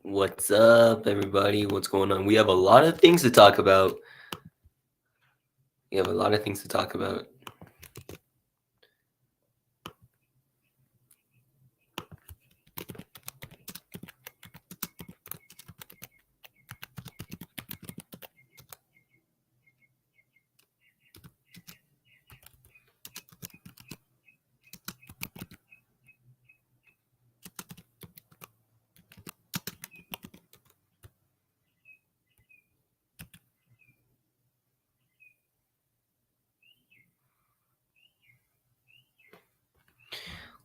What's up, everybody? What's going on? We have a lot of things to talk about. We have a lot of things to talk about.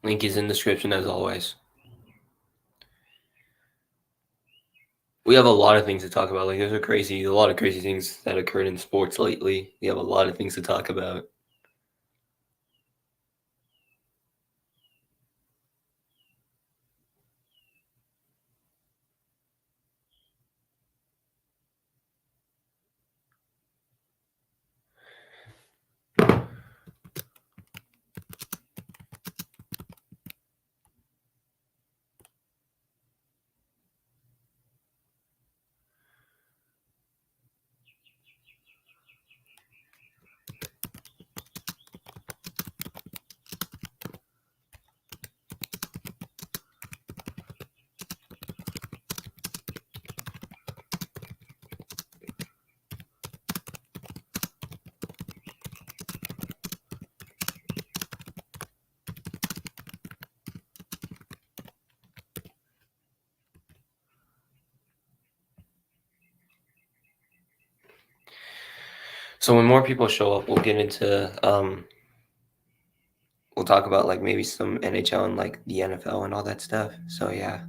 Link is in the description as always. We have a lot of things to talk about. Like, there's a lot of crazy things that occurred in sports lately. We have a lot of things to talk about. So when more people show up, we'll get into we'll talk about like maybe some NHL and like the NFL and all that stuff. So yeah.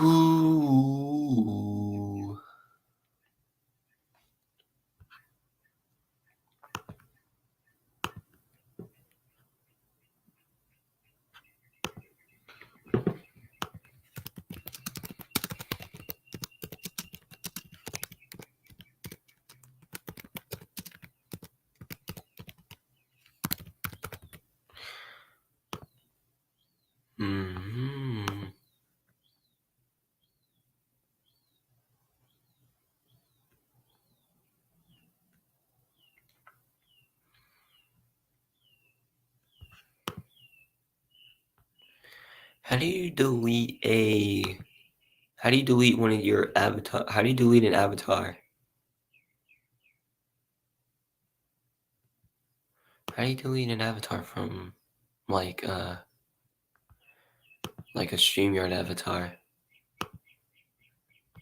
Ooh. Mm-hmm. How do you delete one of your avatar? How do you delete an avatar? How do you delete an avatar from like a StreamYard avatar?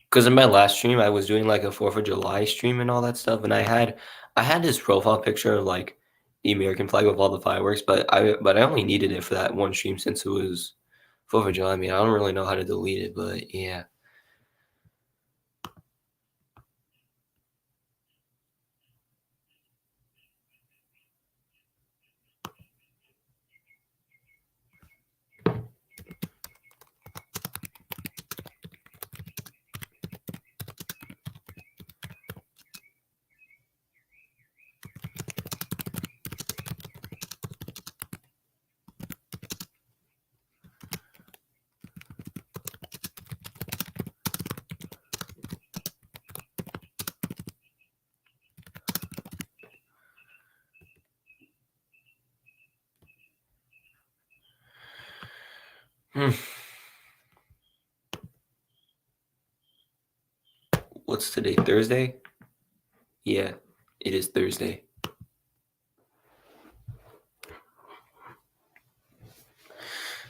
Because in my last stream, I was doing like a 4th of July stream and all that stuff, and I had this profile picture of like the American flag with all the fireworks, but I only needed it for that one stream since it was 4th of July. I mean, I don't really know how to delete it, but yeah. What's today? Thursday? Yeah, it is Thursday.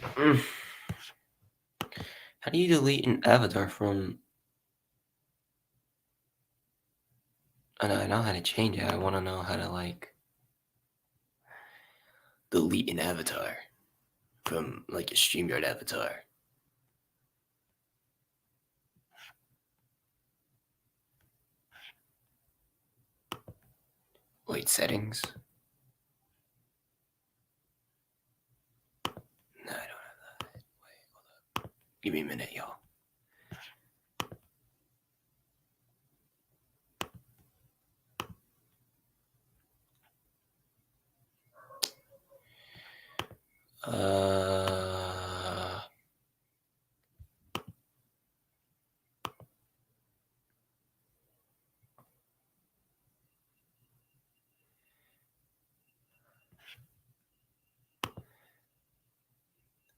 How do you delete an avatar from? I know how to change it. I want to know how to like delete an avatar from like a StreamYard avatar. Wait, settings? No, I don't have that. Wait, hold up. Give me a minute, y'all. Uh,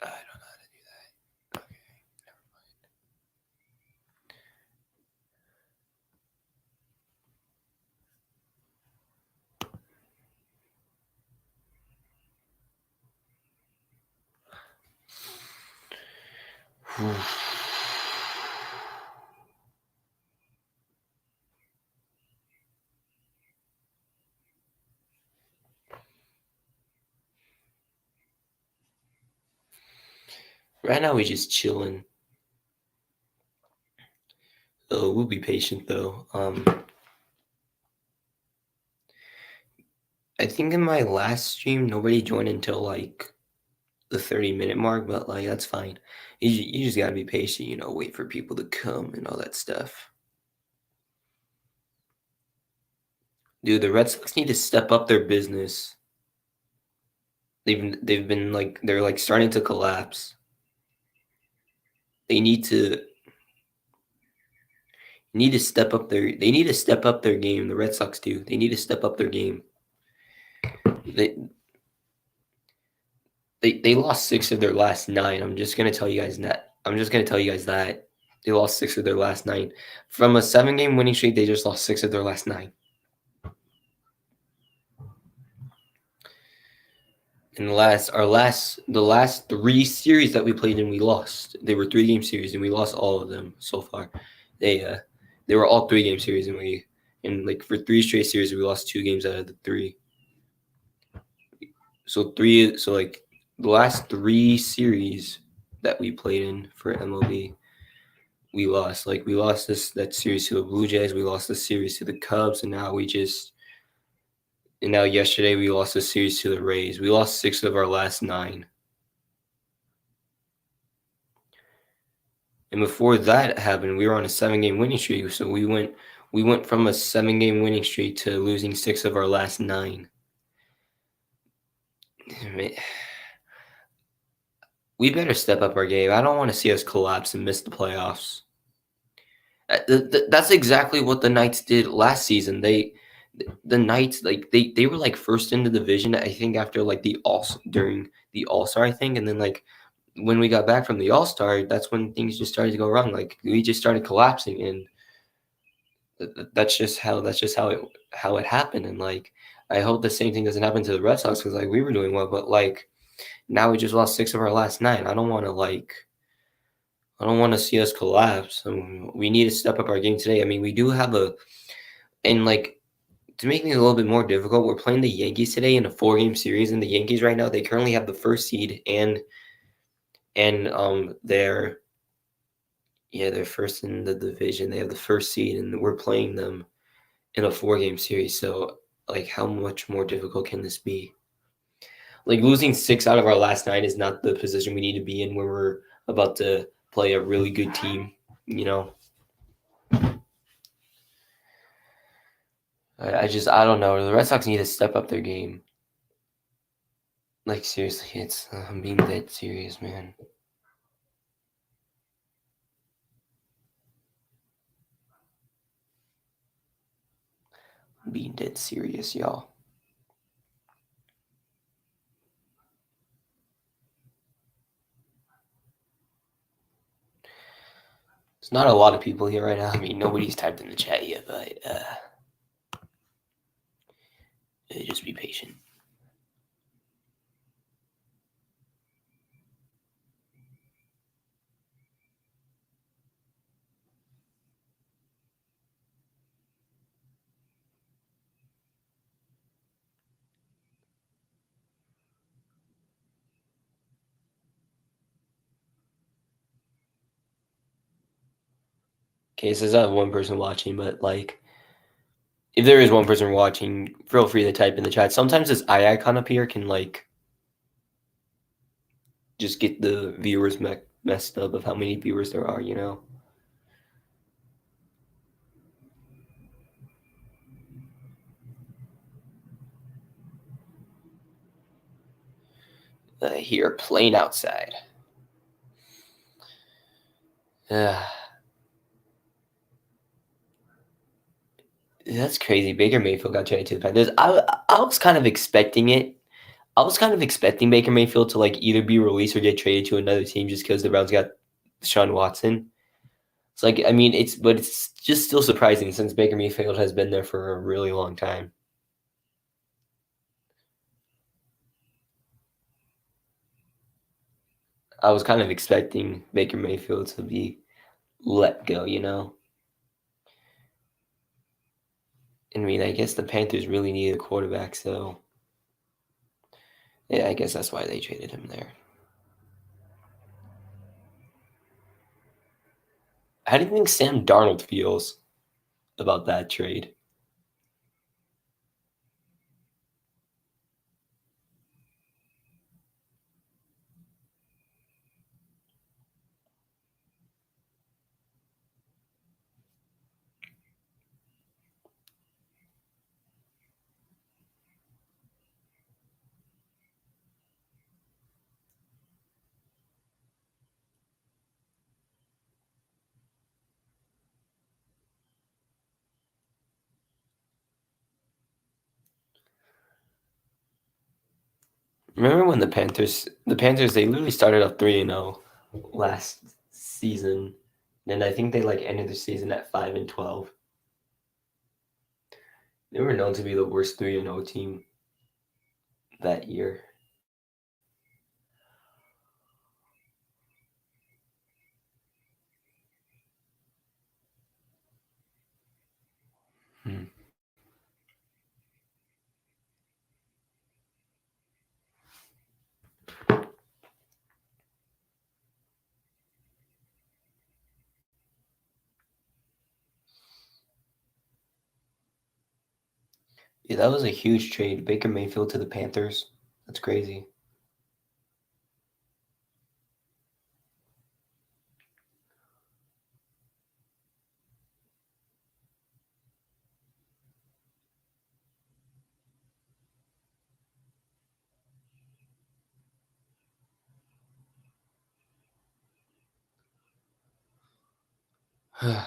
I don't know how to do that. Okay. Right now we just chilling. We'll be patient though. I think in my last stream nobody joined until like the 30-minute mark, but like that's fine. You just gotta be patient, wait for people to come and all that stuff. Dude, the Red Sox need to step up their business. They've been like they're like starting to collapse. They need to step up their game. The Red Sox do. They need to step up their game. They they lost 6 of their last 9. I'm just gonna tell you guys that. They lost 6 of their last 9. From a 7-game winning streak, they just lost 6 of their last 9. And the last 3 series that we played in, we lost. They were 3-game series, and we lost all of them so far. They were all 3-game series, and like for 3 straight series, we lost 2 games out of the 3. So like the last 3 series that we played in for MLB, we lost. Like we lost that series to the Blue Jays, we lost the series to the Cubs, and now yesterday we lost the series to the Rays. We lost 6 of our last 9. And before that happened, we were on a 7-game winning streak. So we went from a 7-game winning streak to losing 6 of our last 9. We better step up our game. I don't want to see us collapse and miss the playoffs. That's exactly what the Knights did last season. The Knights, like they were like first in the division, I think, after like during the All-Star, I think, and then like when we got back from the All-Star, that's when things just started to go wrong. Like we just started collapsing, and that's just how it happened. And like I hope the same thing doesn't happen to the Red Sox, because like we were doing well, but like now we just lost 6 of our last 9. I don't want to see us collapse. We need to step up our game today. I mean, we do have and like to make things a little bit more difficult, we're playing the Yankees today in a 4-game series, and the Yankees right now, they currently have the first seed, and they're first in the division. They have the first seed, and we're playing them in a 4-game series. So like, how much more difficult can this be? Like losing 6 out of our last 9 is not the position we need to be in when we're about to play a really good team. I don't know. The Red Sox need to step up their game. Like seriously, I'm being dead serious, man. I'm being dead serious, y'all. There's not a lot of people here right now. I mean, nobody's typed in the chat yet, but just be patient. Okay, so there's not one person watching, but like, if there is one person watching, feel free to type in the chat. Sometimes this eye icon up here can like just get the viewers messed up of how many viewers there are, Here, playing outside. That's crazy. Baker Mayfield got traded to the Panthers. I was kind of expecting it. I was kind of expecting Baker Mayfield to like either be released or get traded to another team just because the Browns got Deshaun Watson. It's like I mean it's just still surprising since Baker Mayfield has been there for a really long time. I was kind of expecting Baker Mayfield to be let go, you know. I mean, I guess the Panthers really need a quarterback, so yeah, I guess that's why they traded him there. How do you think Sam Darnold feels about that trade? Remember when the Panthers they literally started off 3-0 last season, and I think they like ended the season at 5-12. They were known to be the worst 3-0 team that year. Hmm. Yeah, that was a huge trade. Baker Mayfield to the Panthers. That's crazy. I'm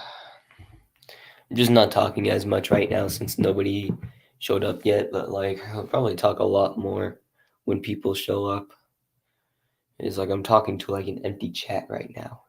just not talking as much right now since nobody showed up yet, but like I'll probably talk a lot more when people show up. It's like I'm talking to like an empty chat right now.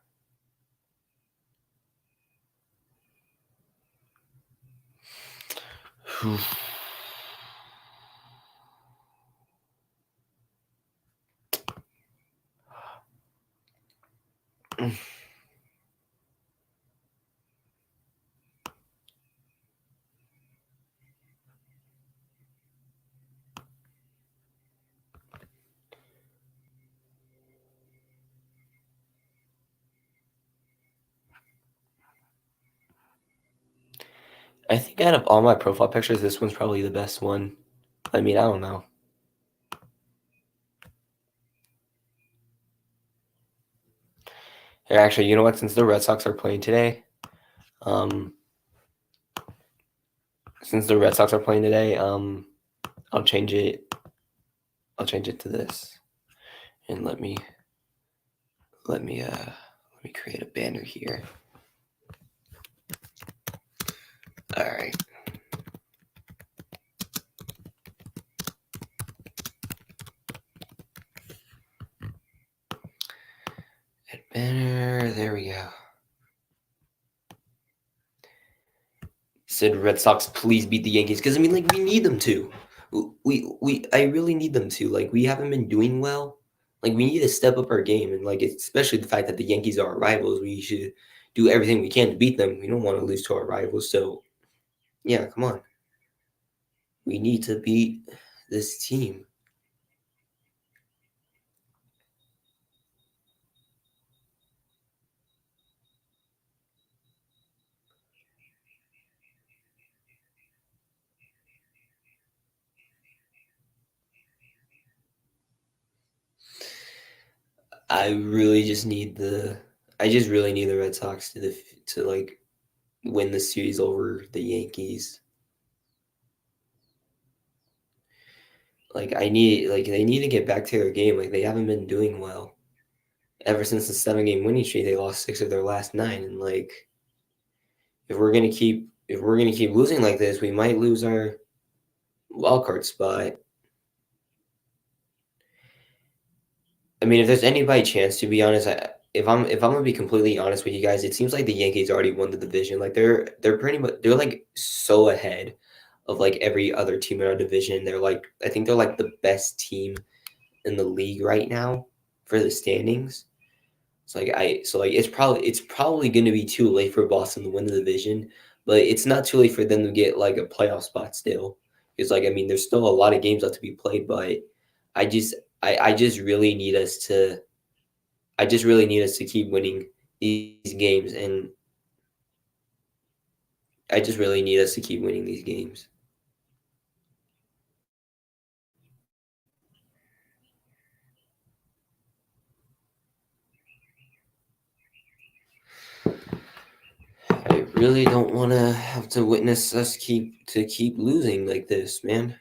I think out of all my profile pictures, this one's probably the best one. I mean, I don't know. Here, actually, you know what? Since the Red Sox are playing today, um, I'll change it. I'll change it to this, and let me create a banner here. All right. Add banner. There we go. Said Red Sox, please beat the Yankees because I mean, like, we need them to. I really need them to. Like, we haven't been doing well. Like, we need to step up our game, and like, especially the fact that the Yankees are our rivals, we should do everything we can to beat them. We don't want to lose to our rivals, so yeah, come on. We need to beat this team. I really just need the. I just really need the Red Sox to like win the series over the Yankees. Like they need to get back to their game. Like they haven't been doing well ever since the 7 game winning streak. They lost 6 of their last 9, and like if we're gonna keep losing like this, we might lose our wild card spot. I mean, if there's any by chance, to be honest, if I'm gonna be completely honest with you guys, it seems like the Yankees already won the division. Like they're pretty much they're like so ahead of like every other team in our division. They're like I think they're like the best team in the league right now for the standings. So like it's probably going to be too late for Boston to win the division, but it's not too late for them to get like a playoff spot still. Because like I mean, there's still a lot of games left to be played, but I just I just really need us to I just really need us to keep winning these games, and I just really need us to keep winning these games. I really don't want to have to witness us keep losing like this, man.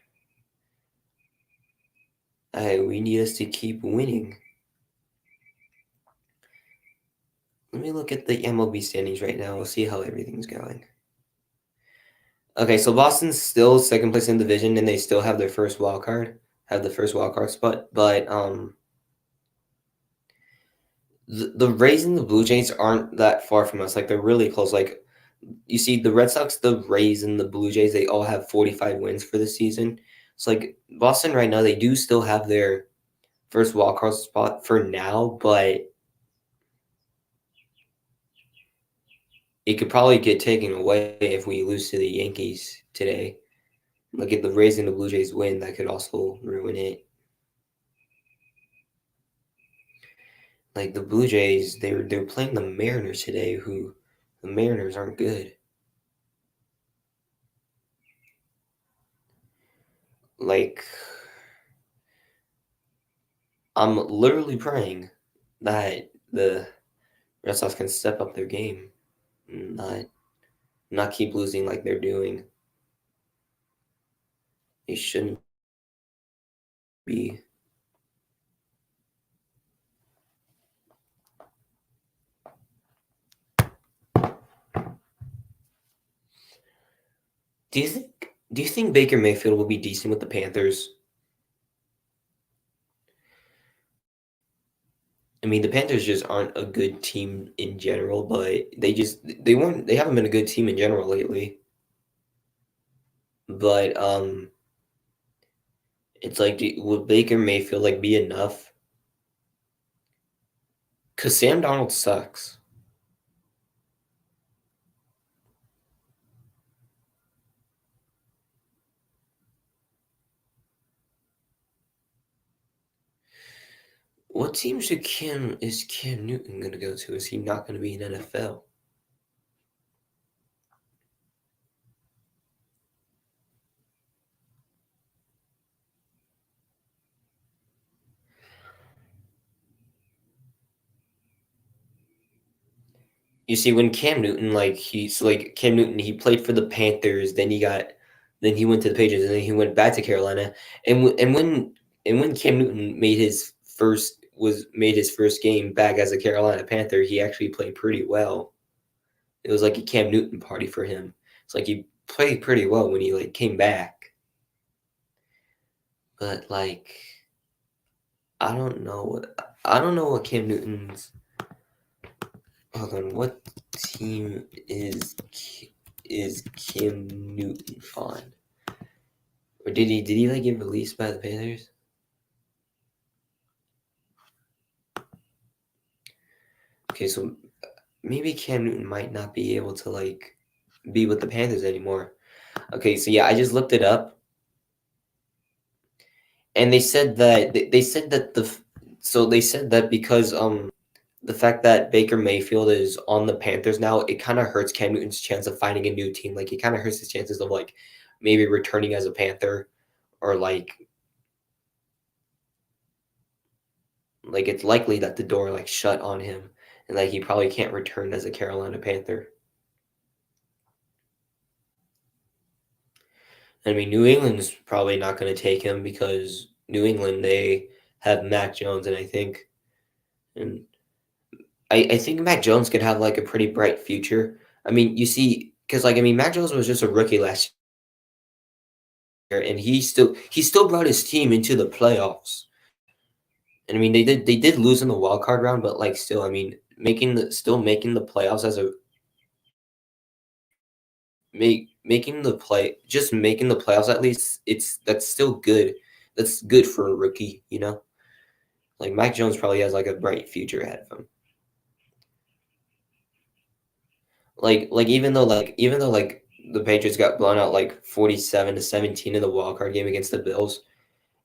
We need us to keep winning. Let me look at the MLB standings right now. We'll see how everything's going. Okay, so Boston's still second place in the division, and they still have their first wild card, have the first wild card spot. But the Rays and the Blue Jays aren't that far from us. Like they're really close. Like you see, the Red Sox, the Rays, and the Blue Jays, they all have 45 wins for the season. It's like Boston right now, they do still have their first wild card spot for now, but it could probably get taken away if we lose to the Yankees today. Like if the Rays and the Blue Jays win, that could also ruin it. Like the Blue Jays, they're playing the Mariners today, who the Mariners aren't good. Like I'm literally praying that the Red Sox can step up their game, and not keep losing like they're doing. They shouldn't be. Do you think Baker Mayfield will be decent with the Panthers? I mean, the Panthers just aren't a good team in general, but they haven't been a good team in general lately. But it's like would Baker Mayfield like be enough? Cause Sam Donald sucks. What team is Cam Newton gonna go to? Is he not gonna be in NFL? You see, when Cam Newton, he played for the Panthers, then he went to the Patriots, and then he went back to Carolina. And when Cam Newton made his first game back as a Carolina Panther, he actually played pretty well. It was like a Cam Newton party for him. It's like he played pretty well when he like came back. But like I don't know what Cam Newton's hold on, what team is Cam Newton on? Or did he like get released by the Panthers? Okay, so maybe Cam Newton might not be able to like be with the Panthers anymore. Okay, so yeah, I just looked it up, and they said that they said that because the fact that Baker Mayfield is on the Panthers now, it kind of hurts Cam Newton's chance of finding a new team. Like it kind of hurts his chances of like maybe returning as a Panther, or like it's likely that the door like shut on him, and like he probably can't return as a Carolina Panther. I mean, New England's probably not going to take him because New England they have Mac Jones, and and I think Mac Jones could have like a pretty bright future. I mean, you see, because like I mean, Mac Jones was just a rookie last year, and he still brought his team into the playoffs. And I mean, they did lose in the wild card round, but like still, I mean, making the playoffs as a making the play just making the playoffs at least that's still good. That's good for a rookie, you know. Like Mac Jones probably has like a bright future ahead of him. Like even though the Patriots got blown out like 47-17 in the wild card game against the Bills,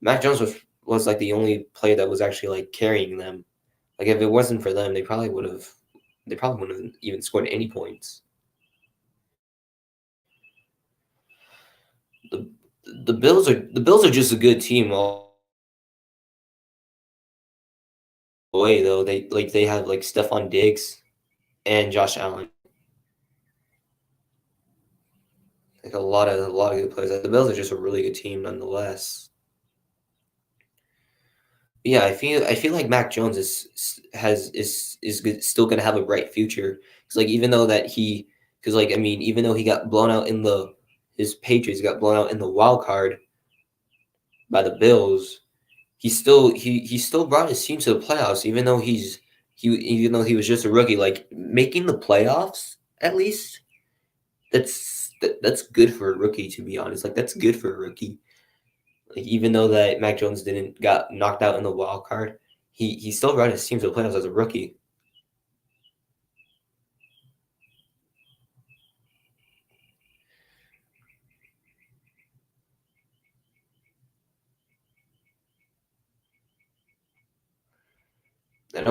Mac Jones was like the only player that was actually like carrying them. Like if it wasn't for them, they probably wouldn't have even scored any points. The the Bills are just a good team all the way though. They have like Stephon Diggs and Josh Allen. Like a lot of good players. Like, the Bills are just a really good team nonetheless. Yeah, I feel like Mac Jones is still gonna have a bright future. Because like because like I mean even though he got blown out in the his Patriots got blown out in the wild card by the Bills, he still brought his team to the playoffs even though he was just a rookie. Like making the playoffs at least that's good for a rookie, to be honest. Like that's good for a rookie. Like even though that Mac Jones didn't got knocked out in the wild card, he still brought his team to the playoffs as a rookie. And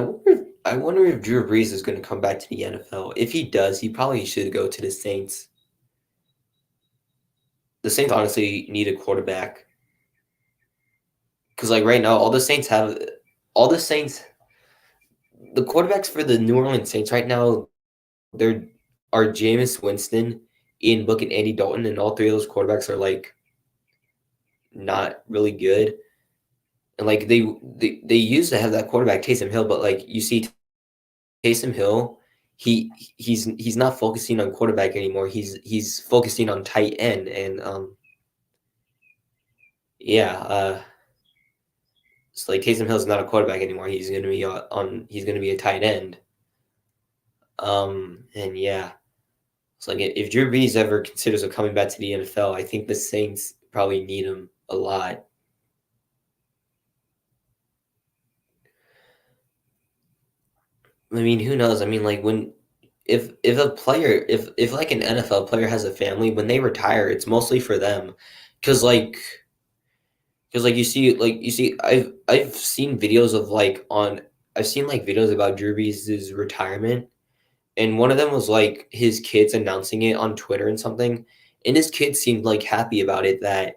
I wonder if Drew Brees is going to come back to the NFL. If he does, he probably should go to the Saints. The Saints honestly need a quarterback because like right now, all the Saints, the quarterbacks for the New Orleans Saints right now, they're are Jameis Winston, Ian Book, and Andy Dalton, and all three of those quarterbacks are like not really good. And like they used to have that quarterback Taysom Hill, but like you see Taysom Hill, he's not focusing on quarterback anymore. He's focusing on tight end, and yeah, it's like Taysom Hill's not a quarterback anymore. He's gonna be a tight end. And yeah, it's like if Drew Brees ever considers of coming back to the NFL, I think the Saints probably need him a lot. I mean, who knows? I mean, like when if a player if like an NFL player has a family, when they retire, it's mostly for them, because like you see I've seen videos of like on I've seen like videos about Drew Brees' retirement, and one of them was like his kids announcing it on Twitter and something, and his kids seemed like happy about it that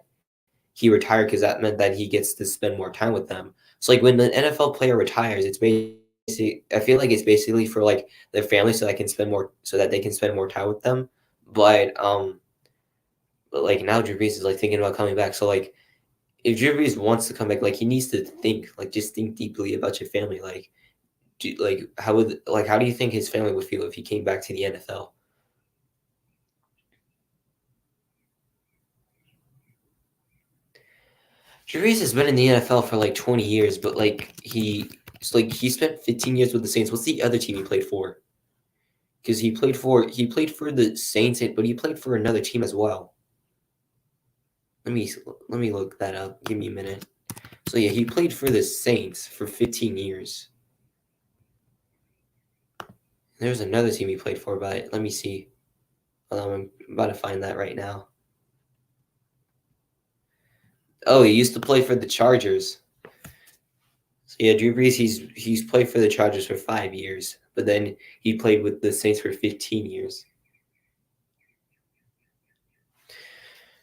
he retired because that meant that he gets to spend more time with them. So like when an NFL player retires, it's basically I feel like it's basically for like their family so that they can spend more time with them. But like now Drew Brees is like thinking about coming back. So like if Drew Brees wants to come back, like he needs to just think deeply about your family. How do you think his family would feel if he came back to the NFL? Drew Brees has been in the NFL for like 20 years, but he spent 15 years with the Saints. What's the other team he played for? Because he played for the Saints, but he played for another team as well. Let me let me look that up. Give me a minute. So yeah, he played for the Saints for 15 years. There's another team he played for, but let me see. I'm about to find that right now. Oh, he used to play for the Chargers. So yeah, Drew Brees, he's played for the Chargers for 5 years, but then he played with the Saints for 15 years.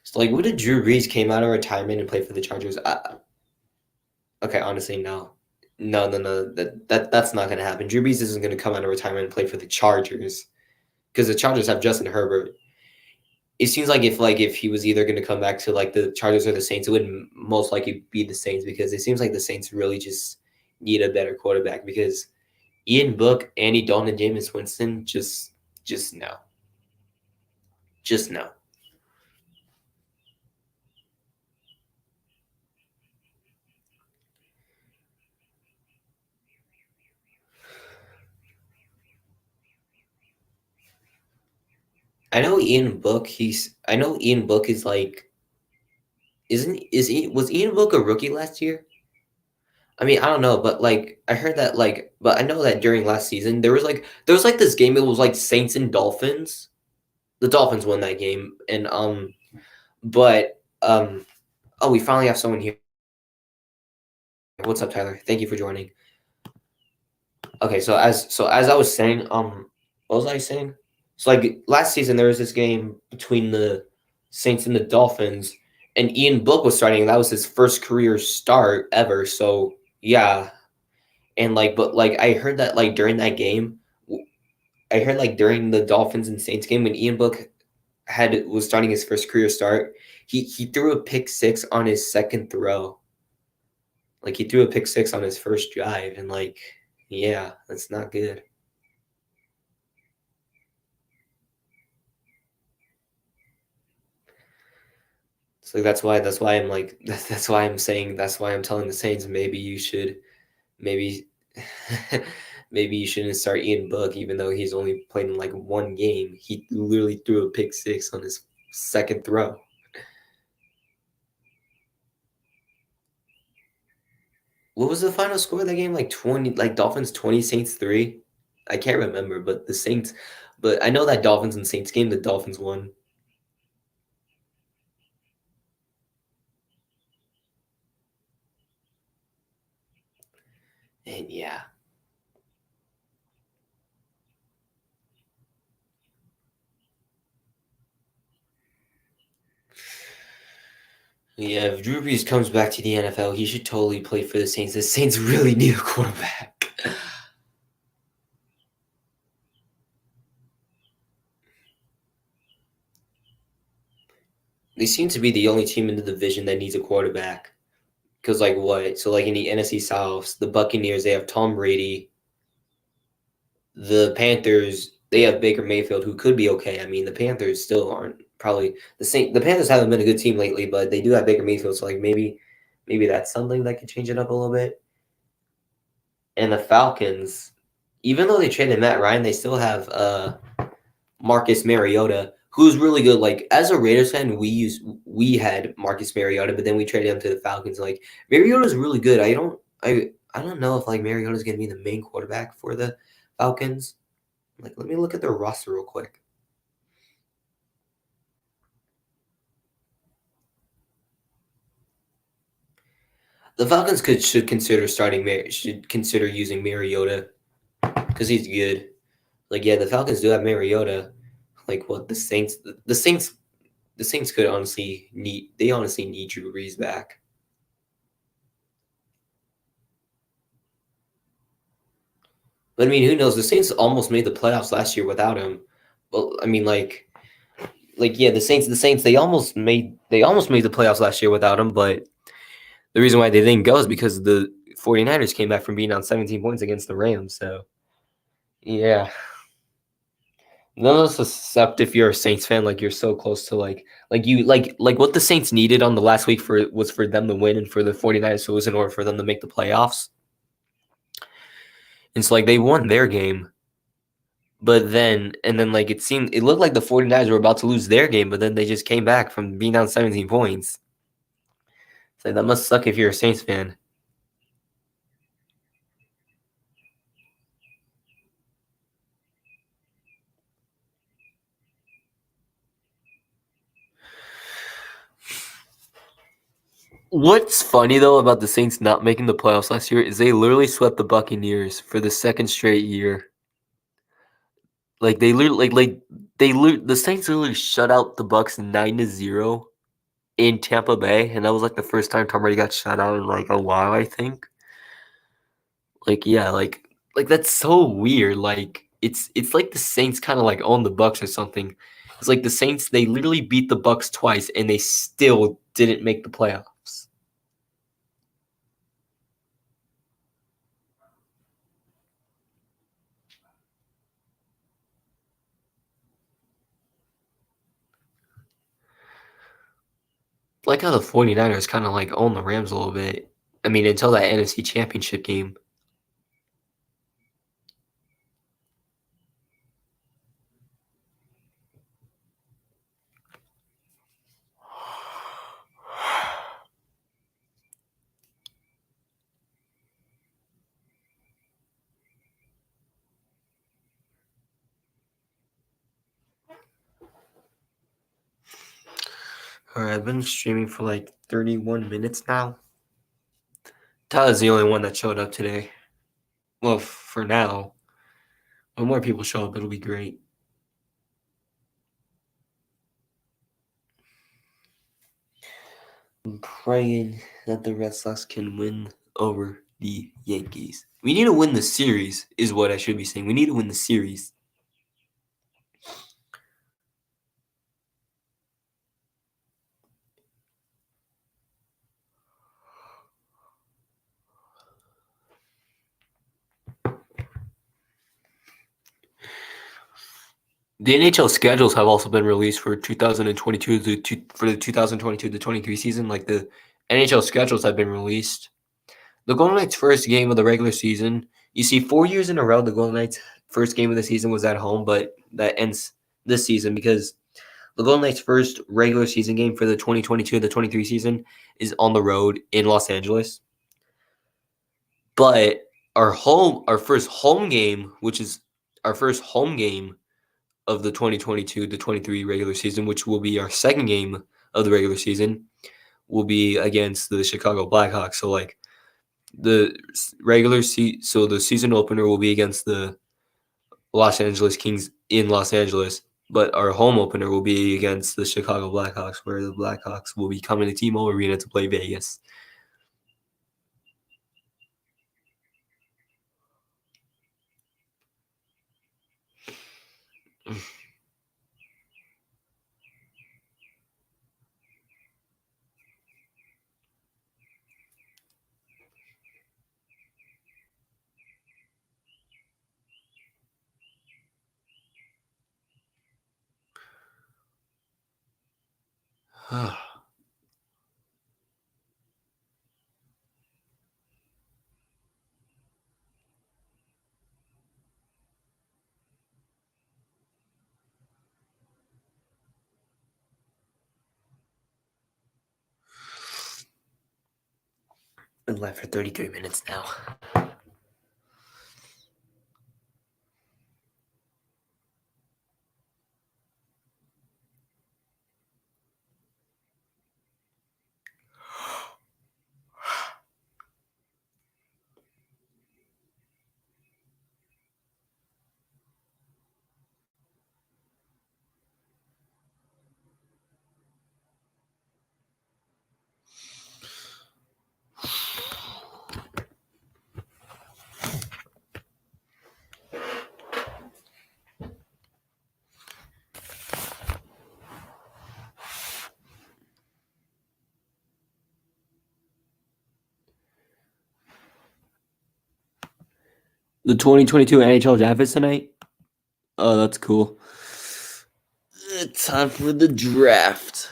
So like, what if Drew Brees came out of retirement and played for the Chargers? Okay, honestly, no, no. That's not gonna happen. Drew Brees isn't gonna come out of retirement and play for the Chargers because the Chargers have Justin Herbert. it seems like if he was either going to come back to like the Chargers or the Saints, it would most likely be the Saints because it seems like the Saints really just need a better quarterback because Ian Book, Andy Dalton, and Jameis Winston just no, just no. I know Ian Book is like isn't is he was Ian Book a rookie last year? I mean, I don't know, but like I heard that but I know that during last season there was like this game. It was like Saints and Dolphins. The Dolphins won that game, and but oh, we finally have someone here. What's up, Tyler? Thank you for joining. Okay, so as I was saying, what was I saying? So like last season, there was this game between the Saints and the Dolphins, and Ian Book was starting, and that was his first career start ever. So yeah, and but like I heard that like during that game, I heard like during the Dolphins and Saints game when Ian Book was starting his first career start, he threw a pick six on his second throw. Like he threw a pick six on his first drive, and like yeah, that's not good. So that's why I'm like that's why I'm saying that's why I'm telling the Saints maybe you should maybe maybe you shouldn't start Ian Book even though he's only played in like one game. He literally threw a pick six on his second throw. What was the final score of that game? Like 20, like Dolphins 20, Saints 3. I can't remember, but the Saints, but I know that Dolphins and Saints game, the Dolphins won. And yeah. Yeah, if Drew Brees comes back to the NFL, he should totally play for the Saints. The Saints really need a quarterback. They seem to be the only team in the division that needs a quarterback. Because, like, what? So, like, in the NFC South, the Buccaneers, they have Tom Brady. The Panthers, they have Baker Mayfield, who could be okay. I mean, the Panthers still aren't probably the same. The Panthers haven't been a good team lately, but they do have Baker Mayfield. So, like, maybe that's something that could change it up a little bit. And the Falcons, even though they traded Matt Ryan, they still have Marcus Mariota, who's really good. Like as a Raiders fan, we had Marcus Mariota, but then we traded him to the Falcons. Like Mariota's really good. I don't know if like Mariota's gonna be the main quarterback for the Falcons. Like let me look at their roster real quick. The Falcons should consider should consider using Mariota because he's good. Like yeah, the Falcons do have Mariota. Like what the Saints could honestly need Drew Brees back. But I mean, who knows? The Saints almost made the playoffs last year without him. Well, I mean, like yeah, the Saints, they almost made the playoffs last year without him. But the reason why they didn't go is because the 49ers came back from being down 17 points against the Rams. So yeah, none of us accept if you're a Saints fan, like you're so close to like what the Saints needed on the last week was for them to win and for the 49ers to lose in order for them to make the playoffs. And so like they won their game. But then like it looked like the 49ers were about to lose their game, but then they just came back from being down 17 points. So that must suck if you're a Saints fan. What's funny though about the Saints not making the playoffs last year is they literally swept the Buccaneers for the second straight year. Like they literally the Saints literally shut out the Bucks 9-0 in Tampa Bay, and that was like the first time Tom Brady got shut out in like a while, I think. Like yeah, like that's so weird. Like it's like the Saints kind of like own the Bucks or something. It's like the Saints, they literally beat the Bucks twice and they still didn't make the playoffs. Like how the 49ers kind of like own the Rams a little bit. I mean, until that NFC Championship game. All right, I've been streaming for like 31 minutes now. Tyler's the only one that showed up today. Well, for now. When more people show up, it'll be great. I'm praying that the Red Sox can win over the Yankees. We need to win the series, is what I should be saying. We need to win the series. The NHL schedules have also been released for 2022 for the 2022 to 23 season. Like the NHL schedules have been released. The Golden Knights' first game of the regular season. You see, 4 years in a row, the Golden Knights' first game of the season was at home, but that ends this season because the Golden Knights' first regular season game for the 2022 to 23 season is on the road in Los Angeles. But our first home game, which is our first home game of the 2022 to 23 regular season, which will be our second game of the regular season, will be against the Chicago Blackhawks. So like the so the season opener will be against the Los Angeles Kings in Los Angeles, but our home opener will be against the Chicago Blackhawks, where the Blackhawks will be coming to T-Mobile Arena to play Vegas. Been live for 33 minutes now. The 2022 NHL draft is tonight. Oh, that's cool. Time for the draft.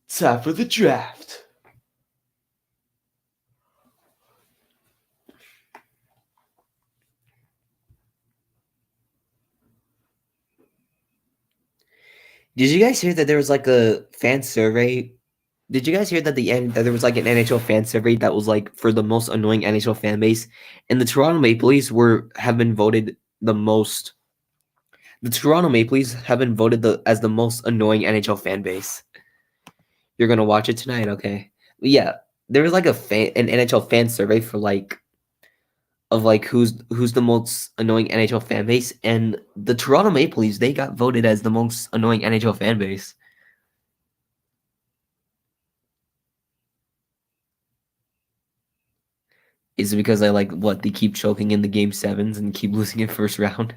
Time for the draft. Did you guys hear that there was like a fan survey? Did you guys hear that that there was like an NHL fan survey that was like for the most annoying NHL fan base, and the Toronto Maple Leafs have been voted the most. The Toronto Maple Leafs have been voted as the most annoying NHL fan base. You're gonna watch it tonight, okay? Yeah, there was like an NHL fan survey for like who's the most annoying NHL fan base, and the Toronto Maple Leafs, they got voted as the most annoying NHL fan base. Is it because they keep choking in the game sevens and keep losing in first round?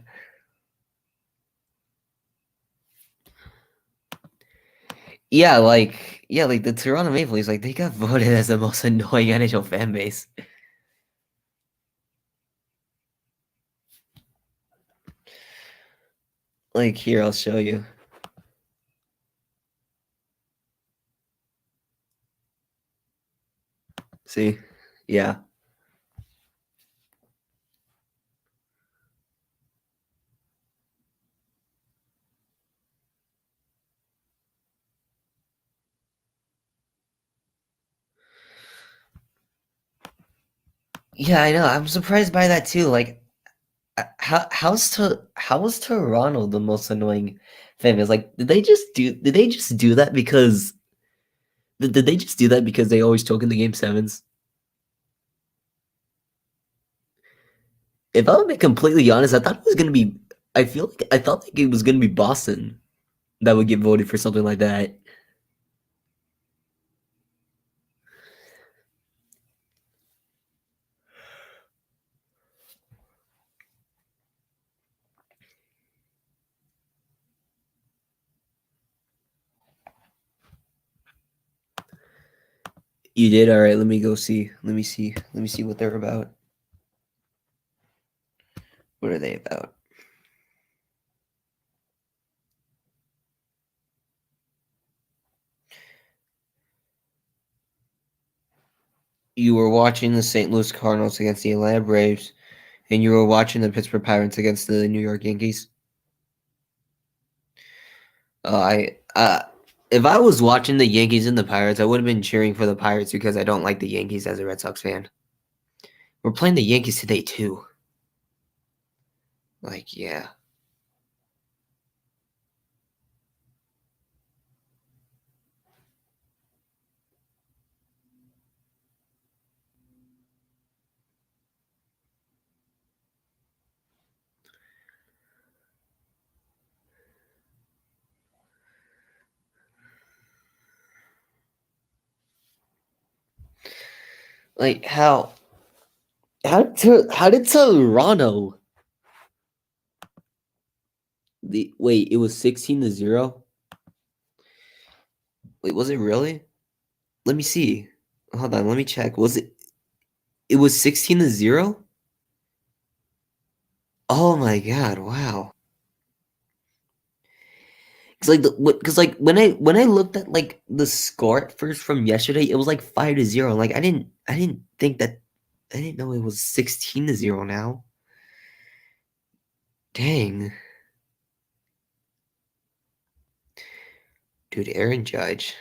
like the Toronto Maple Leafs, like they got voted as the most annoying NHL fan base. Like here, I'll show you. See, yeah, yeah, I know. I'm surprised by that too. Like, how was Toronto the most annoying fan base? Like, did they just do that because did they just do that because they always choke in the game sevens? If I'm being completely honest, I thought it was gonna be. I thought like it was gonna be Boston that would get voted for something like that. You did? All right, let me go see. Let me see. Let me see what they're about. What are they about? You were watching the St. Louis Cardinals against the Atlanta Braves, and you were watching the Pittsburgh Pirates against the New York Yankees. I if I was watching the Yankees and the Pirates, I would have been cheering for the Pirates because I don't like the Yankees as a Red Sox fan. We're playing the Yankees today too. Like, yeah. Like how did Toronto the wait, it was 16-0? Wait, was it really? Let me see. Hold on, let me check. It was 16-0? Oh my god, wow. Cause like when I looked at like the score at first from yesterday, it was like 5-0. Like I didn't think that I didn't know it was 16-0 now. Dang. Dude, Aaron Judge.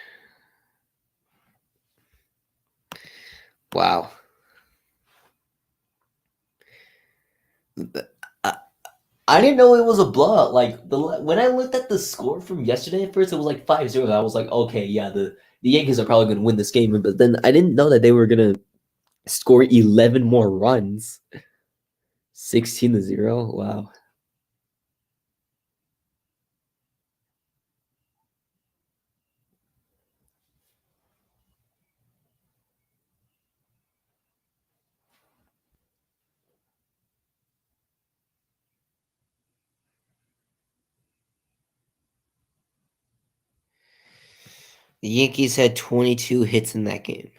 Wow. I, I didn't know it was a blowout. Like when I looked at the score from yesterday at first, it was like 5-0. I was like, okay, yeah, the Yankees are probably gonna win this game. But then I didn't know that they were gonna score 11 more runs. 16-0. Wow. The Yankees had 22 hits in that game.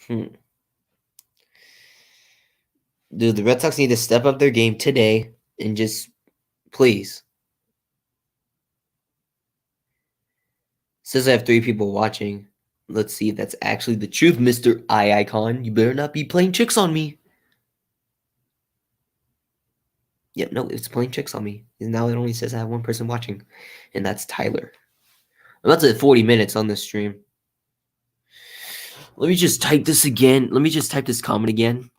Hmm. Dude, the Red Sox need to step up their game today and just please. Says I have 3 people watching. Let's see if that's actually the truth, Mr. Eye Icon. You better not be playing tricks on me. Yep, no, it's playing tricks on me. And now it only says I have 1 person watching, and that's Tyler. I'm about to hit 40 minutes on this stream. Let me just type this again. Let me just type this comment again.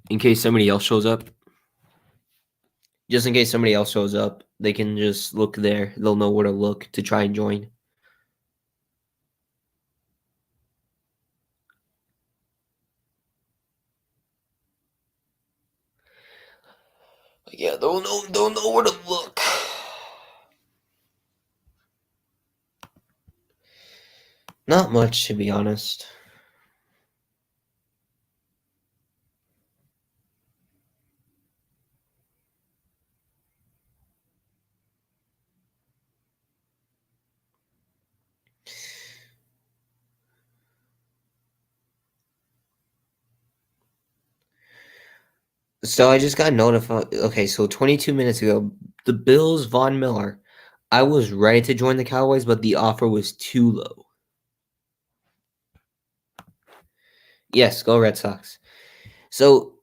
In case somebody else shows up. Just in case somebody else shows up, they can just look there. They'll know where to look to try and join. Yeah, they'll know where to look. Not much, to be honest. So I just got notified. Okay, so 22 minutes ago, the Bills, Von Miller. I was ready to join the Cowboys, but the offer was too low. Yes, go Red Sox. So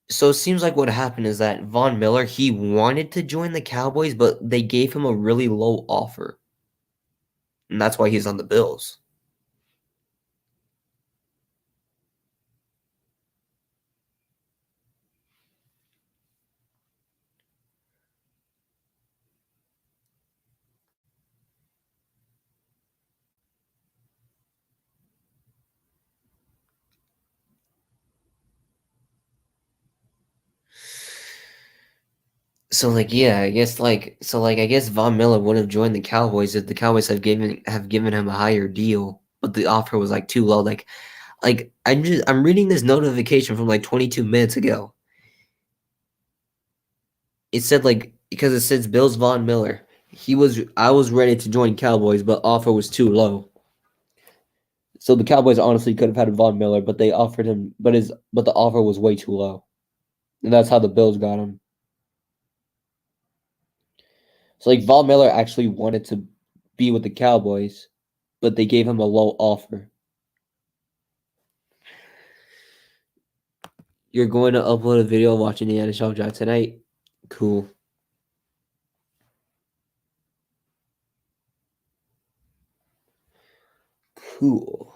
so it seems like what happened is that Von Miller, he wanted to join the Cowboys, but they gave him a really low offer. And that's why he's on the Bills. So like yeah, I guess I guess Von Miller would have joined the Cowboys if the Cowboys have given him a higher deal, but the offer was like too low. I'm reading this notification from like 22 minutes ago. It said like because it says Bills Von Miller. I was ready to join Cowboys, but offer was too low. So the Cowboys honestly could have had Von Miller, but they offered him, but the offer was way too low, and that's how the Bills got him. So like Von Miller actually wanted to be with the Cowboys, but they gave him a low offer. You're going to upload a video watching the NHL draft tonight? Cool. Cool.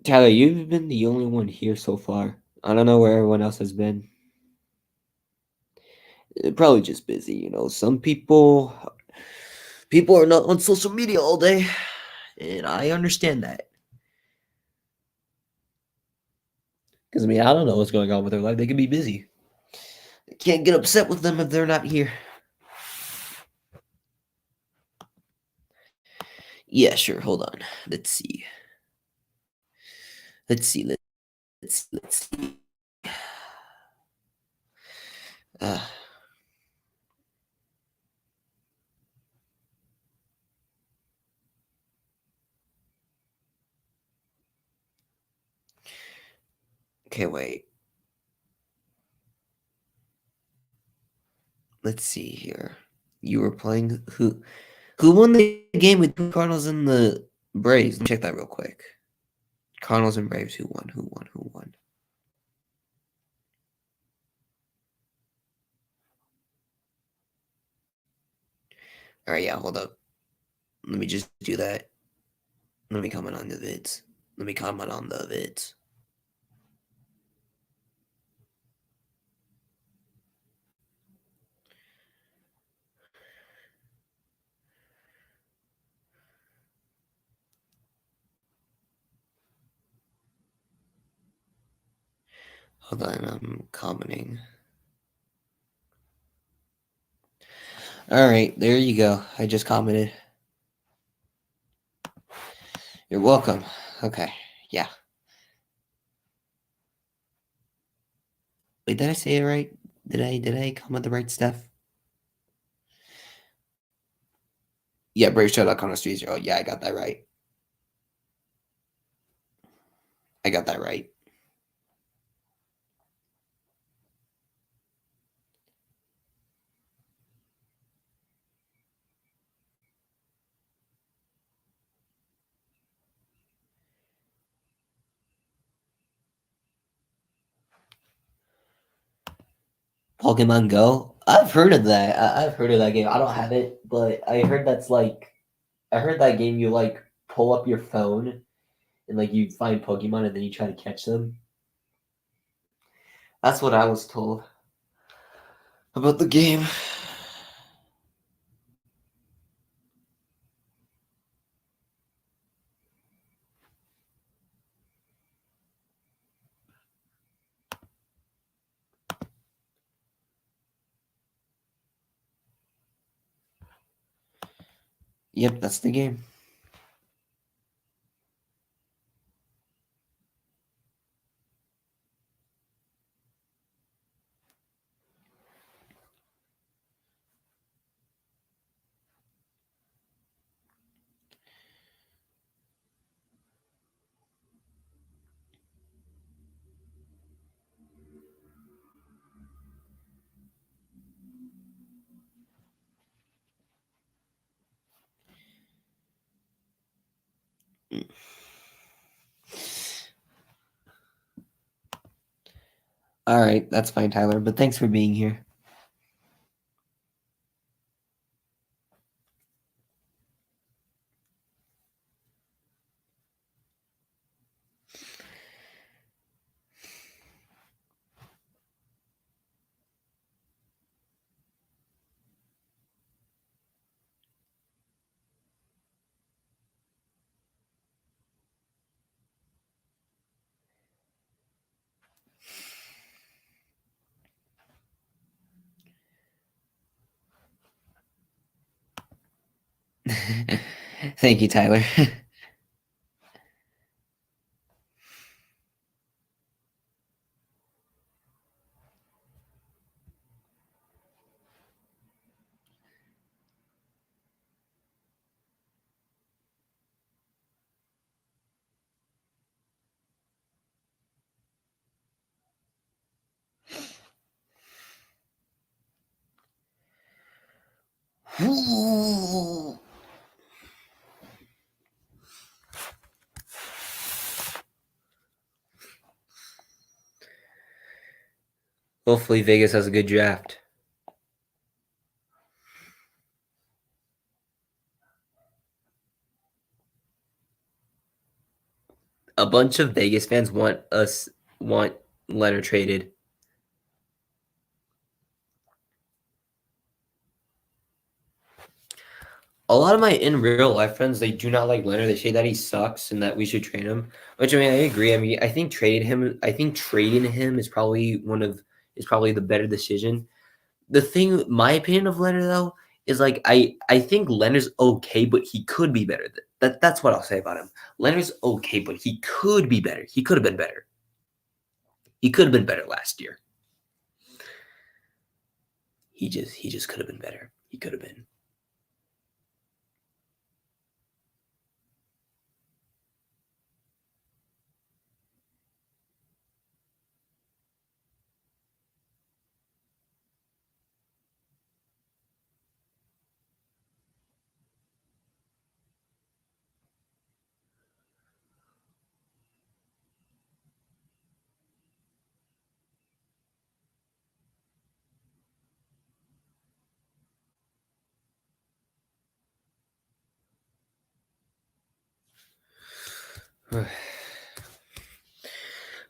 Tyler, you've been the only one here so far. I don't know where everyone else has been. Probably just busy, you know. Some people are not on social media all day, and I understand that. Because I mean, I don't know what's going on with their life. They can be busy. I can't get upset with them if they're not here. Yeah, sure. Hold on. Let's see. Let's see. Let's see. Uh, okay, wait. Let's see here. You were playing who? Who won the game with the Cardinals and the Braves? Let me check that real quick. Cardinals and Braves. Who won? Who won? Who won? All right, yeah. Hold up. Let me just do that. Let me comment on the vids. Let me comment on the vids. Hold on, I'm commenting. All right, there you go. I just commented. You're welcome. Okay, yeah. Wait, did I say it right? Did I comment the right stuff? Yeah, braveshow.com streets. Oh, yeah, I got that right. I got that right. Pokemon Go? I've heard of that. I've heard of that game. I don't have it, but I heard I heard that game you like pull up your phone and like you find Pokemon and then you try to catch them. That's what I was told about the game. Yep, that's the game. All right, that's fine, Tyler. But thanks for being here. Thank you, Tyler. Hopefully, Vegas has a good draft. A bunch of Vegas fans want Leonard traded. A lot of my in real life friends, they do not like Leonard. They say that he sucks and that we should trade him. Which I mean, I agree. I mean, I think trading him is probably the better decision. The thing, my opinion of Leonard though, is like I think Leonard's okay, but he could be better. That's what I'll say about him. Leonard's okay, but he could be better. He could have been better. He could have been better last year. He just could have been better. He could have been. All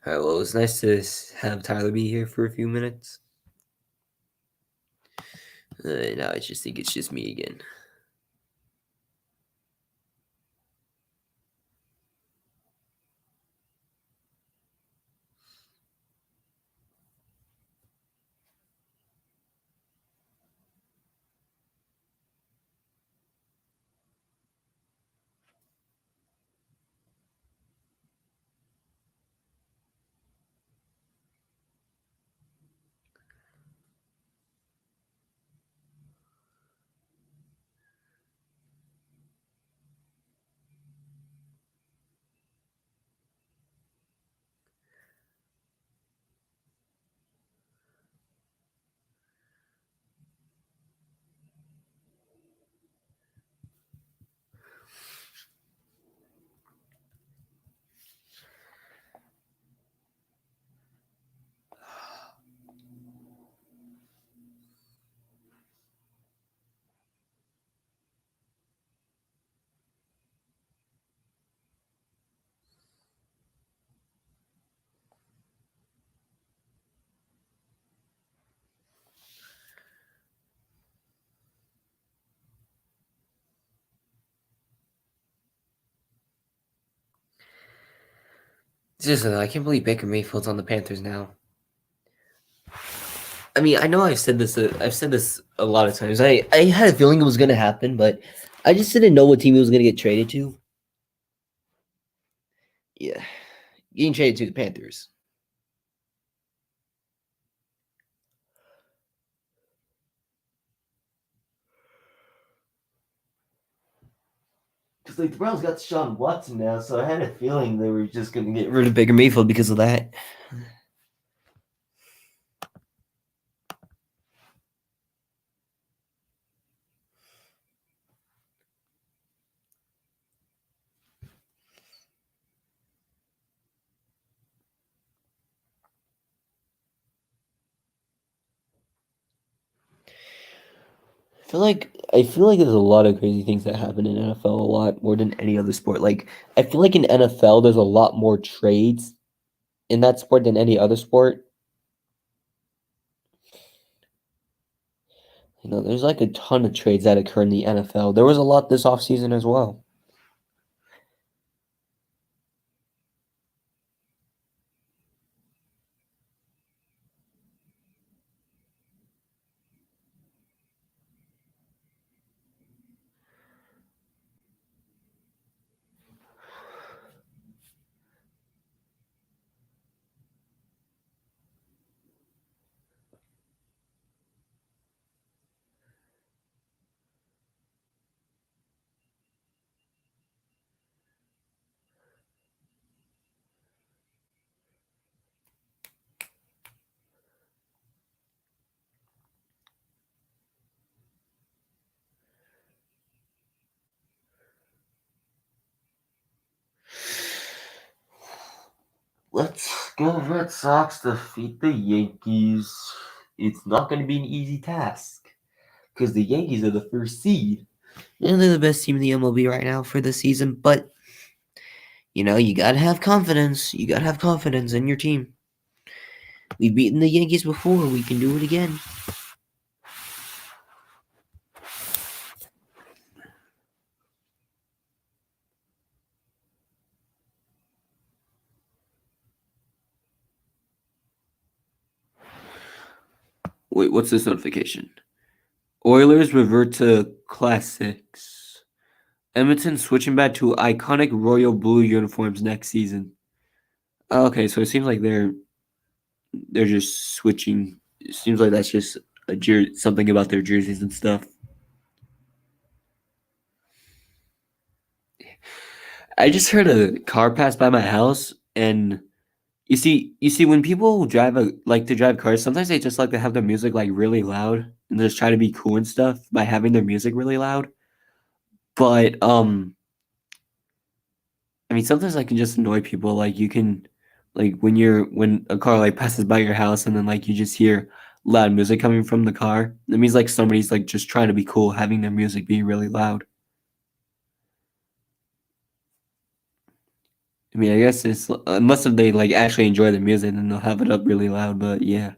right, well, it was nice to have Tyler be here for a few minutes. Now I just think it's just me again. It's just I can't believe Baker Mayfield's on the Panthers now. I mean, I know I've said this. I've said this a lot of times. I had a feeling it was going to happen, but I just didn't know what team he was going to get traded to. Yeah, getting traded to the Panthers. Because like the Browns got Sean Watson now, so I had a feeling they were just going to get rid of Baker Mayfield because of that. I feel like there's a lot of crazy things that happen in NFL a lot more than any other sport. Like I feel like in NFL there's a lot more trades in that sport than any other sport. There's like a ton of trades that occur in the NFL. There was a lot this offseason as well. Let's go Red Sox defeat the Yankees. It's not going to be an easy task because the Yankees are the first seed. And they're the best team in the MLB right now for the season, but you gotta have confidence. You gotta have confidence in your team. We've beaten the Yankees before. We can do it again. Wait, what's this notification? Oilers revert to classics. Edmonton switching back to iconic royal blue uniforms next season. Okay, so it seems like they're just switching. It seems like that's just something about their jerseys and stuff. I just heard a car pass by my house, and you see, when people like to drive cars, sometimes they just like to have their music like really loud and just try to be cool and stuff by having their music really loud. But I mean, sometimes I can just annoy people. Like you can, like when a car like passes by your house and then like you just hear loud music coming from the car. That means like somebody's like just trying to be cool, having their music be really loud. I mean, I guess it's unless if they like actually enjoy the music, then they'll have it up really loud. But yeah.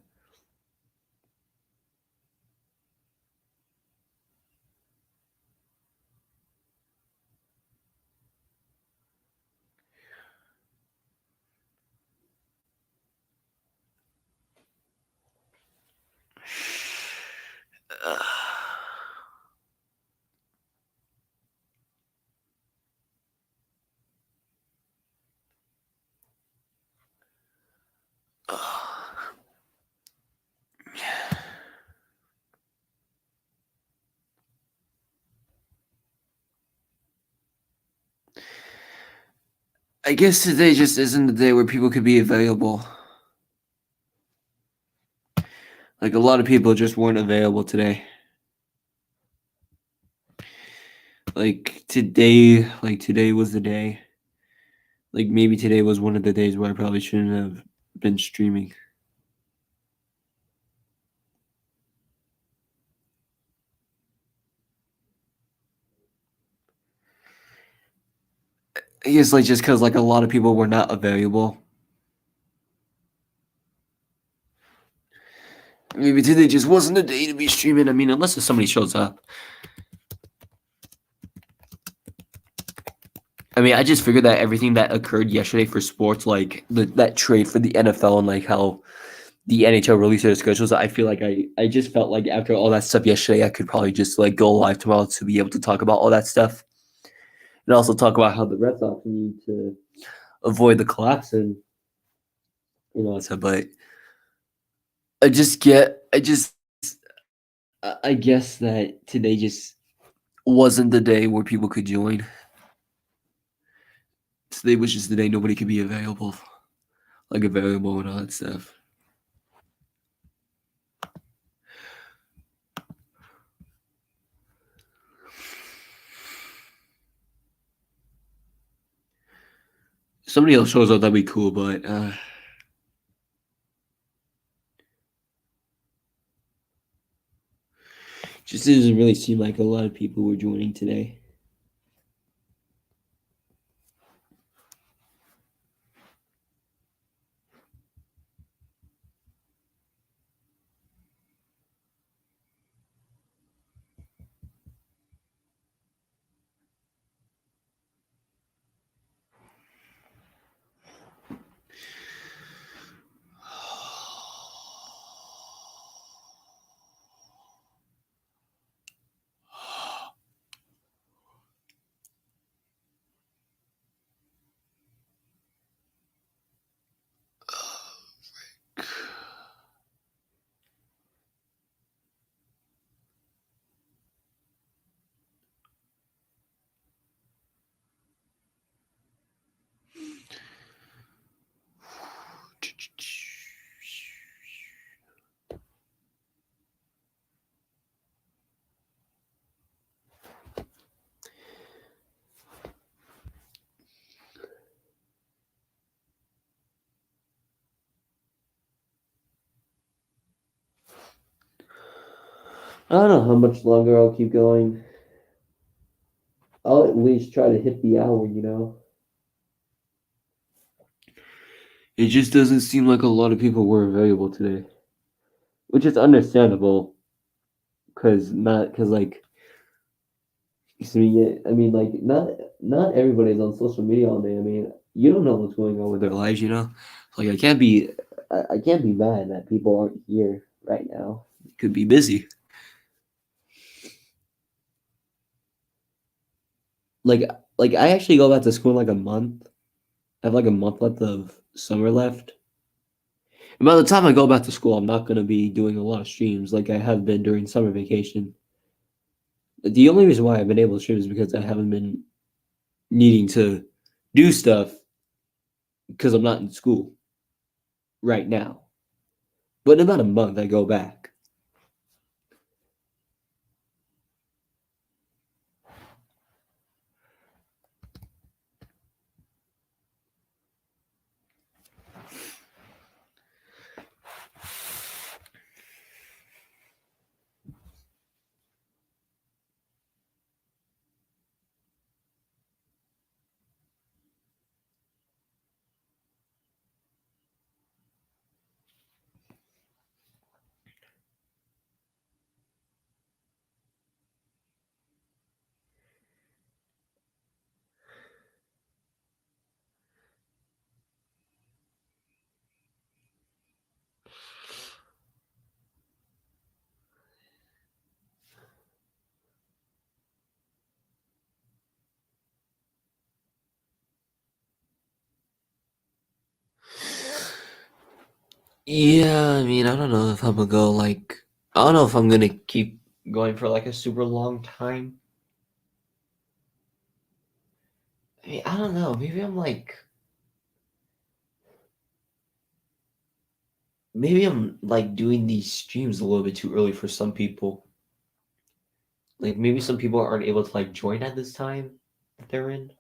I guess today just isn't the day where people could be available. Like a lot of people just weren't available today. Like today was the day. Like maybe today was one of the days where I probably shouldn't have been streaming. I guess like just because like a lot of people were not available. Maybe today just wasn't the day to be streaming. I mean, unless if somebody shows up. I mean, I just figured that everything that occurred yesterday for sports, like that trade for the NFL and like how the NHL released their schedules, I feel like I just felt like after all that stuff yesterday, I could probably just like go live tomorrow to be able to talk about all that stuff and also talk about how the Red Sox need to avoid the collapse and stuff. But I guess that today just wasn't the day where people could join. Today was just the day nobody could be available, like available and all that stuff. Somebody else shows up, that'd be cool, but Just doesn't really seem like a lot of people were joining today. I don't know how much longer I'll keep going. I'll at least try to hit the hour, you know? It just doesn't seem like a lot of people were available today, which is understandable, because like, I mean, like, not everybody's on social media all day. I mean, you don't know what's going on with their lives, you know? Like, I can't be mad that people aren't here right now. They could be busy. Like, like I actually go back to school in like a month. I have like a month left of summer left. And by the time I go back to school, I'm not gonna be doing a lot of streams like I have been during summer vacation. The only reason why I've been able to stream is because I haven't been needing to do stuff because I'm not in school right now. But in about a month, I go back. Yeah, I mean, I don't know if I'm gonna go like, I don't know if I'm gonna keep going for like a super long time. I mean, I don't know. Maybe I'm like doing these streams a little bit too early for some people. Like maybe some people aren't able to like join at this time that they're in.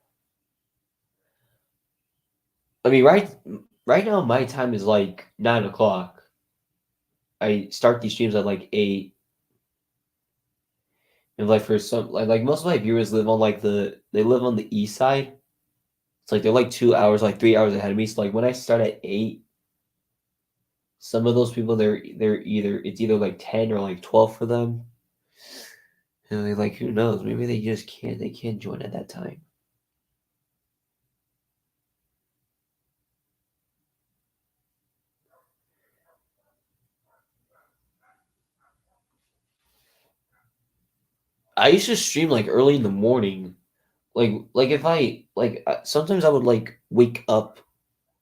I mean, right now my time is like 9 o'clock. I start these streams at like 8. And like for some like most of my viewers live on like they live on the east side. It's like they're like 2 hours, like 3 hours ahead of me. So like when I start at 8, some of those people they're either it's either like 10 or like 12 for them. And they like who knows? Maybe they can't join at that time. I used to stream like early in the morning. Like if I like sometimes I would like wake up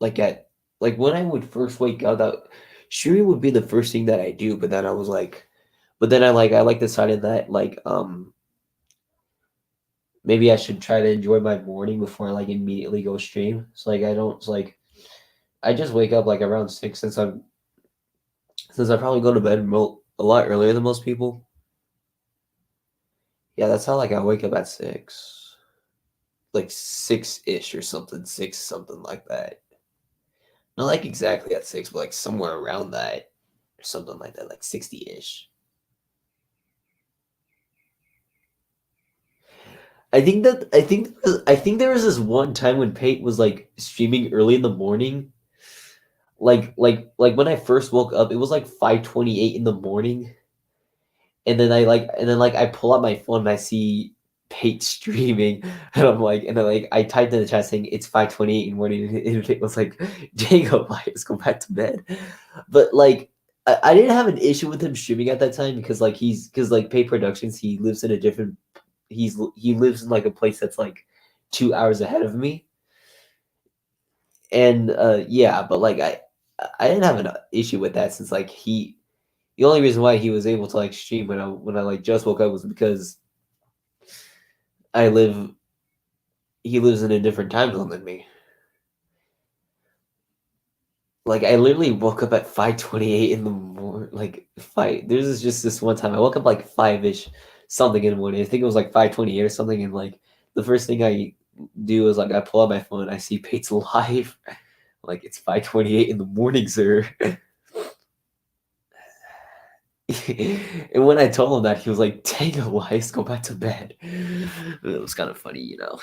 like at like when I would first wake up that streaming would be the first thing that I do, but then I was like but then I like decided that like maybe I should try to enjoy my morning before I like immediately go stream. So like I don't like I just wake up like around 6 since I probably go to bed a lot earlier than most people. Yeah, that's how like I wake up at 6. Like 6-ish or something, 6 something like that. Not like exactly at 6, but like somewhere around that or something like that, like 60-ish. I think there was this one time when Pate was like streaming early in the morning. Like when I first woke up, it was like 5:28 in the morning. And then like I pull out my phone and I see Pate streaming and I'm like and then like I typed in the chat saying it's 5:28 in the morning and it was like Jacob, like, let's go back to bed. But like I didn't have an issue with him streaming at that time because like he's because like Pate Productions, he lives in a different he lives in like a place that's like 2 hours ahead of me. And yeah, but like I didn't have an issue with that since like he the only reason why he was able to like stream when I like just woke up was because I live he lives in a different time zone than me. Like I literally woke up at 5:28 in the morning. Like five. There's just this one time I woke up like 5ish something in the morning. I think it was like 5:28 or something. And like the first thing I do is like I pull out my phone. I see Pate's live. Like it's 5:28 in the morning, sir. And when I told him that, he was like, "Dang it, Wise, go back to bed." It was kind of funny, you know.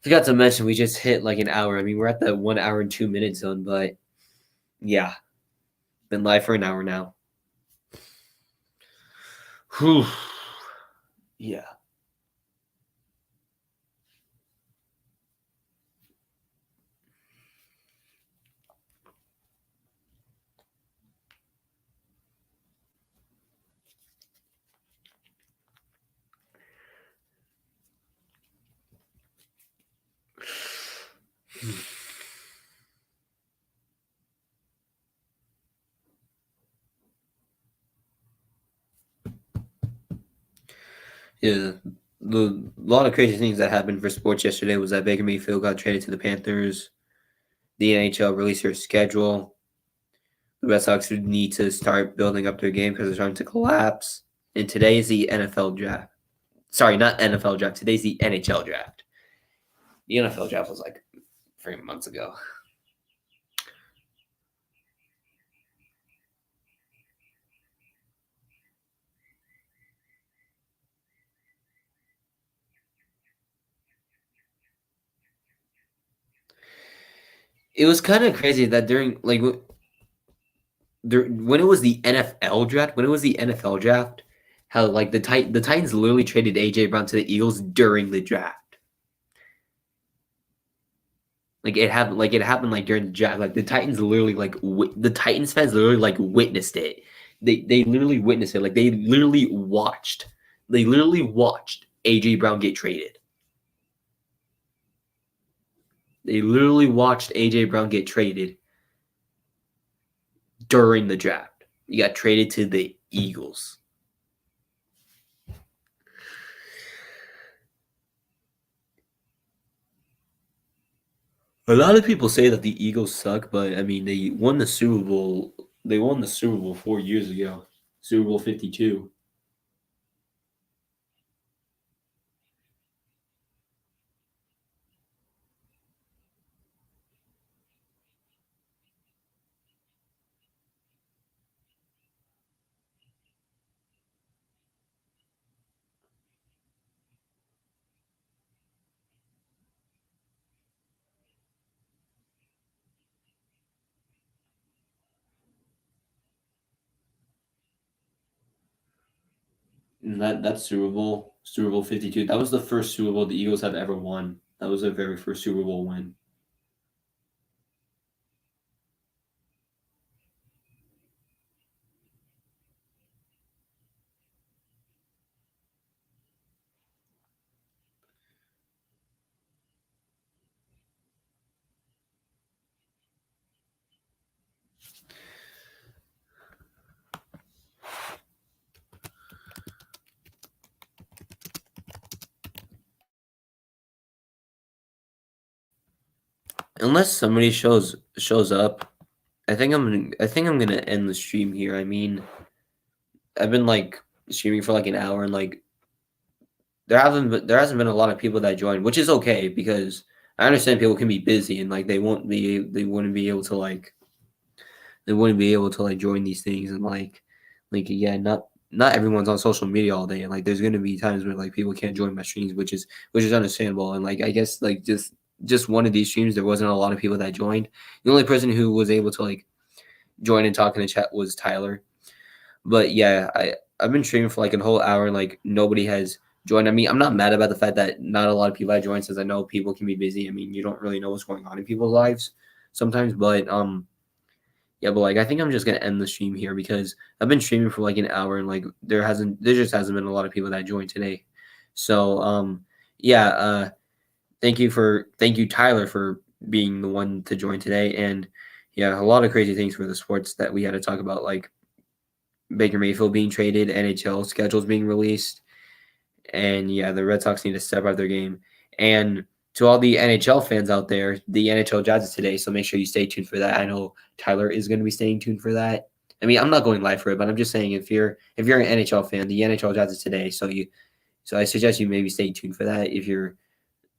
Forgot to mention we just hit like an hour. I mean, we're at the 1 hour and 2 minute zone, but yeah, been live for an hour now. Whew. Yeah. Yeah, the lot of crazy things that happened for sports yesterday was that Baker Mayfield got traded to the Panthers. The NHL released their schedule. The Red Sox need to start building up their game because they're starting to collapse. And today is the NFL draft. Sorry, not NFL draft. Today's the NHL draft. The NFL draft was like 3 months ago. It was kind of crazy that during like when it was the NFL draft, how like the Titans literally traded AJ Brown to the Eagles during the draft. Like it happened like during the draft. Like the Titans literally like the Titans fans literally like witnessed it. They literally witnessed it. Like they literally watched. They literally watched AJ Brown get traded. They literally watched AJ Brown get traded during the draft. He got traded to the Eagles. A lot of people say that the Eagles suck, but I mean they won the Super Bowl. They won the Super Bowl 4 years ago. Super Bowl 52. And that's Super Bowl 52. That was the first Super Bowl the Eagles have ever won. That was their very first Super Bowl win. Unless somebody shows up, I think I'm gonna end the stream here. I mean, I've been like streaming for like an hour and like there hasn't been a lot of people that joined, which is okay because I understand people can be busy and like they wouldn't be able to like join these things and like yeah, not not everyone's on social media all day, and like there's gonna be times where like people can't join my streams, which is understandable. And like I guess like just one of these streams, there wasn't a lot of people that joined. The only person who was able to like join and talk in the chat was Tyler. But yeah, I've been streaming for like a whole hour and like nobody has joined. I mean, I'm not mad about the fact that not a lot of people have joined since I know people can be busy. I mean, you don't really know what's going on in people's lives sometimes, but yeah, but like I think I'm just gonna end the stream here because I've been streaming for like an hour and like there just hasn't been a lot of people that joined today. So yeah, thank you Tyler for being the one to join today. And yeah, a lot of crazy things for the sports that we had to talk about, like Baker Mayfield being traded, NHL schedules being released, and yeah, the Red Sox need to step up their game. And to all the NHL fans out there, the NHL Jazz is today, so make sure you stay tuned for that. I know Tyler is going to be staying tuned for that. I mean, I'm not going live for it, but I'm just saying if you're an NHL fan, the NHL Jazz is today, so I suggest you maybe stay tuned for that if you're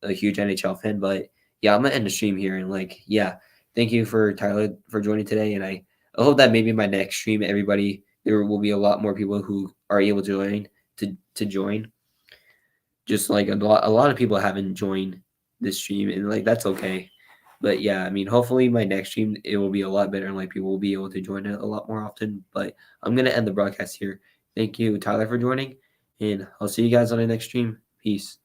a huge NHL fan. But yeah, I'm gonna end the stream here and like yeah, thank you for Tyler for joining today, and I hope that maybe my next stream, everybody there will be a lot more people who are able to join. Just like a lot of people haven't joined this stream, and like that's okay. But yeah, I mean, hopefully my next stream it will be a lot better, and like people will be able to join it a lot more often. But I'm gonna end the broadcast here. Thank you, Tyler, for joining, and I'll see you guys on the next stream. Peace.